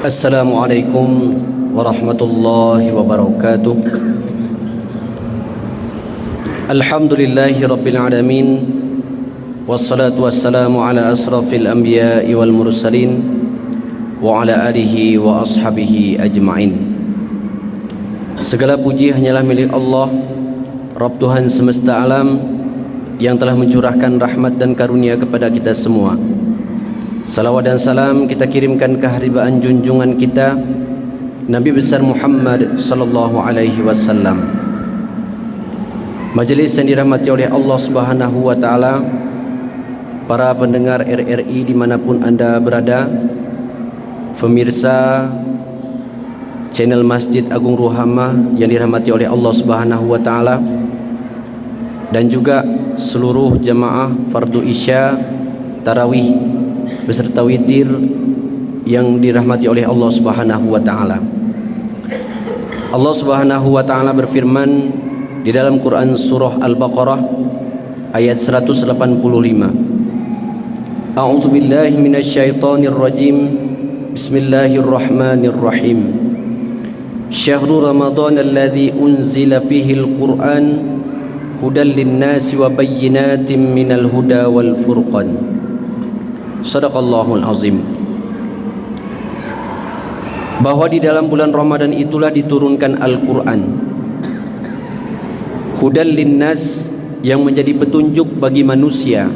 Assalamualaikum warahmatullahi wabarakatuh. Alhamdulillahi rabbil alamin. Wassalatu wassalamu ala asrafil anbiya'i wal mursalin wa ala alihi wa ashabihi ajma'in. Segala puji hanyalah milik Allah, Rabb Tuhan semesta alam, yang telah mencurahkan rahmat dan karunia kepada kita semua. Salawat dan salam kita kirimkan ke haribaan junjungan kita, Nabi besar Muhammad sallallahu alaihi wasallam. Majelis yang dirahmati oleh Allah Subhanahu wa taala, para pendengar RRI dimanapun Anda berada, pemirsa channel Masjid Agung Ruhamah yang dirahmati oleh Allah Subhanahu wa taala, dan juga seluruh jamaah fardu isya, tarawih beserta witir yang dirahmati oleh Allah Subhanahu wa taala. Allah Subhanahu wa taala berfirman di dalam Quran surah Al-Baqarah ayat 185. A'udzu billahi minasyaitonir rajim. Bismillahirrahmanirrahim. Syahrul Ramadan alladzi unzila fihi al-Qur'an hudan lin-nasi wa bayyinatin minal huda wal furqan. Sadaqallahul azim. Bahwa di dalam bulan Ramadan itulah diturunkan Al-Quran, hudan linnas, yang menjadi petunjuk bagi manusia,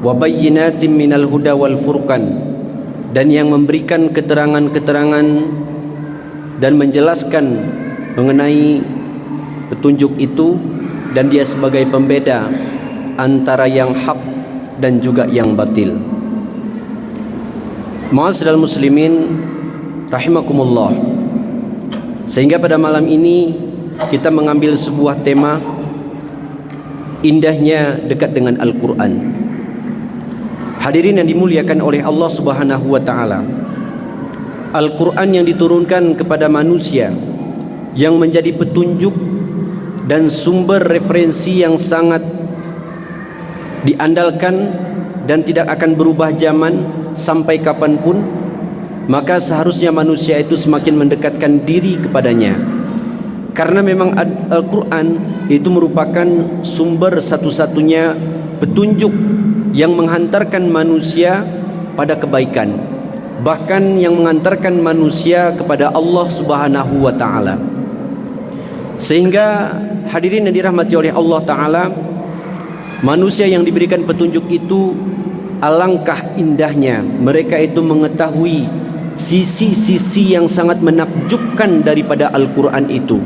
wa bayyinatin minal huda wal furqan, dan yang memberikan keterangan-keterangan dan menjelaskan mengenai petunjuk itu, dan dia sebagai pembeda antara yang hak dan juga yang batil. Ma'asyiral muslimin rahimakumullah. Sehingga pada malam ini kita mengambil sebuah tema, indahnya dekat dengan Al-Quran. Hadirin yang dimuliakan oleh Allah Subhanahu wa taala, Al-Quran yang diturunkan kepada manusia, yang menjadi petunjuk dan sumber referensi yang sangat diandalkan dan tidak akan berubah zaman sampai kapanpun, maka seharusnya manusia itu semakin mendekatkan diri kepadanya, karena memang Al-Quran itu merupakan sumber satu-satunya petunjuk yang menghantarkan manusia pada kebaikan, bahkan yang mengantarkan manusia kepada Allah Subhanahu wa taala. Sehingga hadirin yang dirahmati oleh Allah taala, manusia yang diberikan petunjuk itu, alangkah indahnya mereka itu mengetahui sisi-sisi yang sangat menakjubkan daripada Al-Quran itu,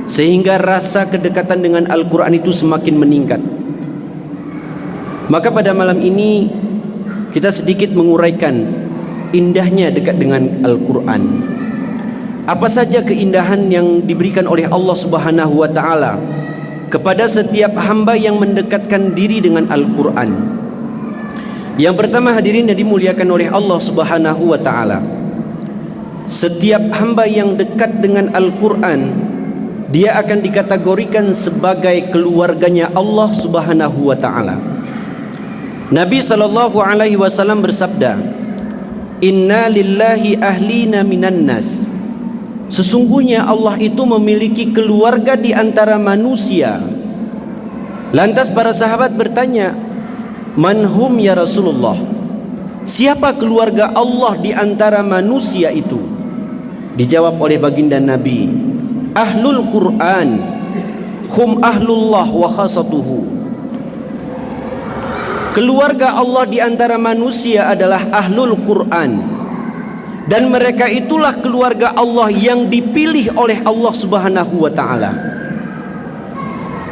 sehingga rasa kedekatan dengan Al-Quran itu semakin meningkat. Maka pada malam ini kita sedikit menguraikan indahnya dekat dengan Al-Quran. Apa saja keindahan yang diberikan oleh Allah Subhanahu wa taala kepada setiap hamba yang mendekatkan diri dengan Al-Quran. Yang pertama, hadirin yang dimuliakan oleh Allah Subhanahu wa taala, setiap hamba yang dekat dengan Al-Quran, dia akan dikategorikan sebagai keluarganya Allah Subhanahu wa taala. Nabi sallallahu alaihi wasallam bersabda, "Inna lillahi ahlina minan nas." Sesungguhnya Allah itu memiliki keluarga di antara manusia. Lantas para sahabat bertanya, "Man hum ya Rasulullah?" Siapa keluarga Allah di antara manusia itu? Dijawab oleh baginda Nabi, "Ahlul Quran, hum ahlullah wa khasatuhu." Keluarga Allah di antara manusia adalah Ahlul Quran, dan mereka itulah keluarga Allah yang dipilih oleh Allah Subhanahu wa taala.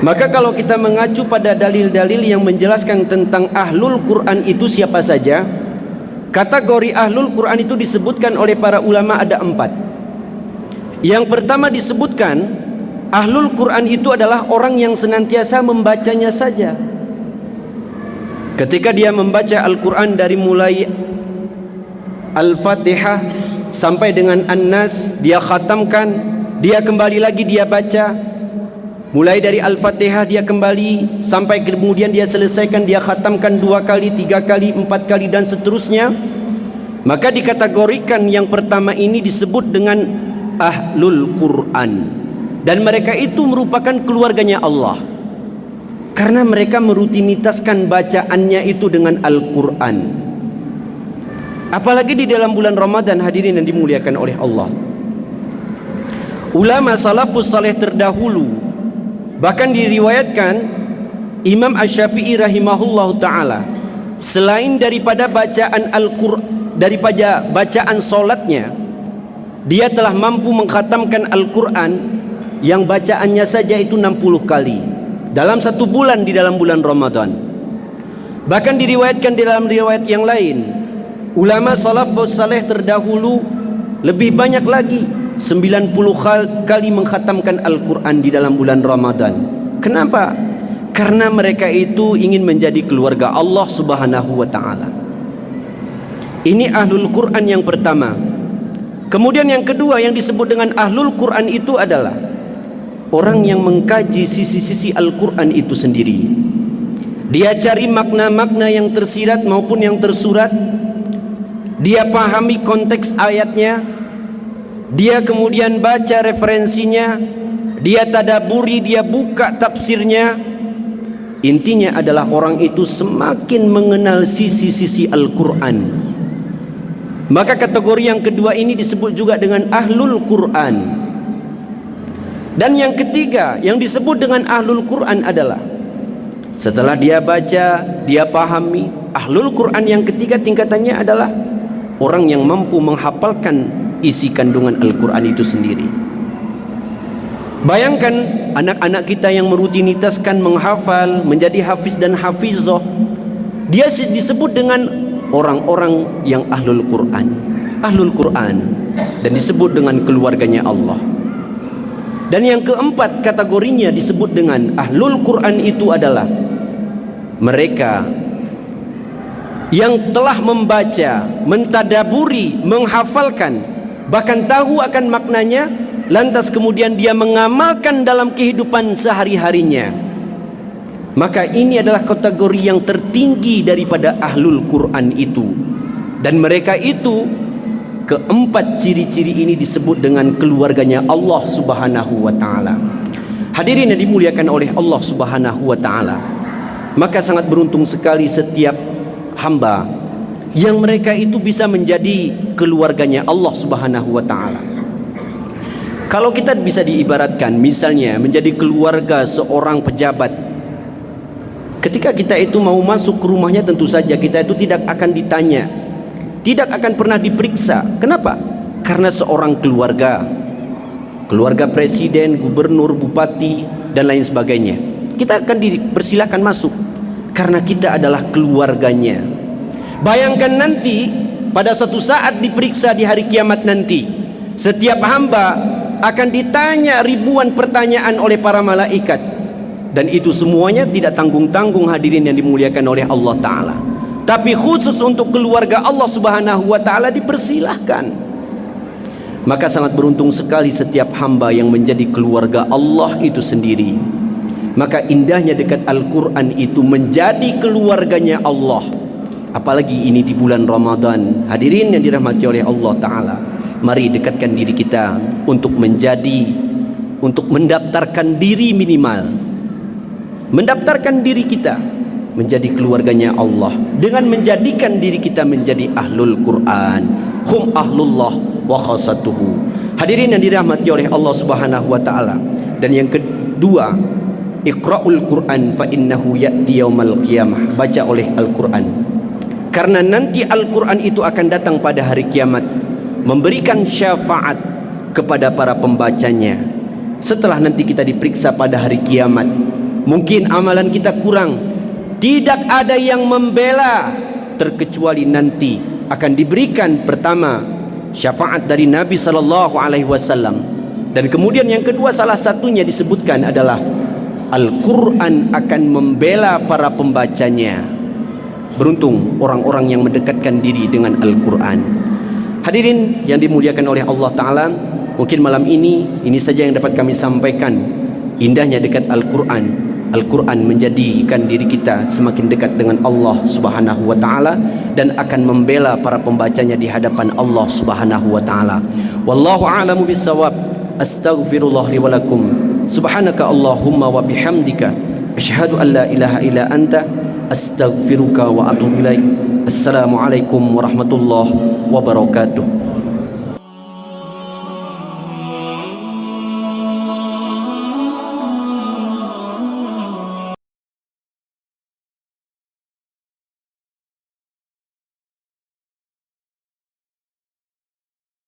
Maka kalau kita mengacu pada dalil-dalil yang menjelaskan tentang Ahlul Quran itu siapa saja, kategori Ahlul Quran itu disebutkan oleh para ulama ada 4. Yang pertama disebutkan, Ahlul Quran itu adalah orang yang senantiasa membacanya saja. Ketika dia membaca Al-Quran dari mulai Al-Fatihah sampai dengan An-Nas, dia khatamkan, dia kembali lagi dia baca. Mulai dari Al-Fatihah dia kembali sampai kemudian dia selesaikan, dia khatamkan 2 kali, 3 kali, 4 kali dan seterusnya. Maka dikategorikan yang pertama ini disebut dengan Ahlul Quran, dan mereka itu merupakan keluarganya Allah karena mereka merutinitaskan bacaannya itu dengan Al-Quran. Apalagi di dalam bulan Ramadan, hadirin yang dimuliakan oleh Allah. Ulama salafus saleh terdahulu, bahkan diriwayatkan Imam Asy-Syafi'i rahimahullahu taala, selain daripada bacaan Al-Quran, daripada bacaan solatnya, dia telah mampu mengkhatamkan Al-Quran yang bacaannya saja itu 60 kali dalam satu bulan di dalam bulan Ramadan. Bahkan diriwayatkan dalam riwayat yang lain, ulama salafus saleh terdahulu lebih banyak lagi, 90 kali mengkhatamkan Al-Quran di dalam bulan Ramadan. Kenapa? Karena mereka itu ingin menjadi keluarga Allah Subhanahu wa ta'ala. Ini Ahlul Quran yang pertama. Kemudian yang kedua yang disebut dengan Ahlul Quran itu adalah orang yang mengkaji sisi-sisi Al-Quran itu sendiri. Dia cari makna-makna yang tersirat maupun yang tersurat. Dia pahami konteks ayatnya. Dia kemudian baca referensinya. Dia tadaburi, dia buka tafsirnya. Intinya adalah orang itu semakin mengenal sisi-sisi Al-Quran. Maka kategori yang kedua ini disebut juga dengan Ahlul Quran. Dan yang ketiga yang disebut dengan Ahlul Quran adalah setelah dia baca, dia pahami, Ahlul Quran yang ketiga tingkatannya adalah orang yang mampu menghafalkan isi kandungan Al-Quran itu sendiri. Bayangkan anak-anak kita yang merutinitaskan menghafal, menjadi hafiz dan hafizah, dia disebut dengan orang-orang yang Ahlul Quran. Ahlul Quran, dan disebut dengan keluarganya Allah. Dan yang keempat kategorinya disebut dengan Ahlul Quran itu adalah mereka yang telah membaca, mentadaburi, menghafalkan, bahkan tahu akan maknanya, lantas kemudian dia mengamalkan dalam kehidupan sehari-harinya. Maka ini adalah kategori yang tertinggi daripada Ahlul Quran itu. Dan mereka itu, keempat ciri-ciri ini disebut dengan keluarganya Allah Subhanahu wa ta'ala. Hadirin yang dimuliakan oleh Allah Subhanahu wa ta'ala, maka sangat beruntung sekali setiap hamba yang mereka itu bisa menjadi keluarganya Allah Subhanahu wa ta'ala. Kalau kita bisa diibaratkan misalnya menjadi keluarga seorang pejabat, ketika kita itu mau masuk ke rumahnya, tentu saja kita itu tidak akan ditanya, tidak akan pernah diperiksa. Kenapa? Karena seorang keluarga presiden, gubernur, bupati dan lain sebagainya, kita akan dipersilahkan masuk karena kita adalah keluarganya. Bayangkan nanti pada suatu saat diperiksa di hari kiamat nanti, setiap hamba akan ditanya ribuan pertanyaan oleh para malaikat, dan itu semuanya tidak tanggung-tanggung, hadirin yang dimuliakan oleh Allah Ta'ala. Tapi khusus untuk keluarga Allah Subhanahu wa ta'ala dipersilahkan. Maka sangat beruntung sekali setiap hamba yang menjadi keluarga Allah itu sendiri. Maka indahnya dekat Al-Quran itu menjadi keluarganya Allah. Apalagi ini di bulan Ramadan, hadirin yang dirahmati oleh Allah Ta'ala, mari dekatkan diri kita untuk mendaftarkan diri, minimal mendaftarkan diri kita menjadi keluarganya Allah dengan menjadikan diri kita menjadi Ahlul Quran. Hum ahlullah wa khasatuhu. Hadirin yang dirahmati oleh Allah Subhanahu wa ta'ala. Dan yang kedua, Iqra'ul Quran fa innahu ya'ti yaumal qiyamah. Baca oleh Al-Quran, karena nanti Al-Quran itu akan datang pada hari kiamat, memberikan syafaat kepada para pembacanya. Setelah nanti kita diperiksa pada hari kiamat, mungkin amalan kita kurang, tidak ada yang membela, terkecuali nanti akan diberikan pertama syafaat dari Nabi sallallahu alaihi wasallam, dan kemudian yang kedua salah satunya disebutkan adalah Al-Quran akan membela para pembacanya. Beruntung orang-orang yang mendekatkan diri dengan Al-Quran. Hadirin yang dimuliakan oleh Allah Ta'ala, mungkin malam ini saja yang dapat kami sampaikan. Indahnya dekat Al-Quran Al-Quran menjadikan diri kita semakin dekat dengan Allah Subhanahu wa taala dan akan membela para pembacanya di hadapan Allah Subhanahu wa taala. Wallahu a'lamu bissawab. Astaghfirullah li wa lakum. Subhanaka Allahumma wa bihamdika asyhadu an la ilaha illa anta astaghfiruka wa atubu ilaik. Assalamualaikum warahmatullahi wabarakatuh.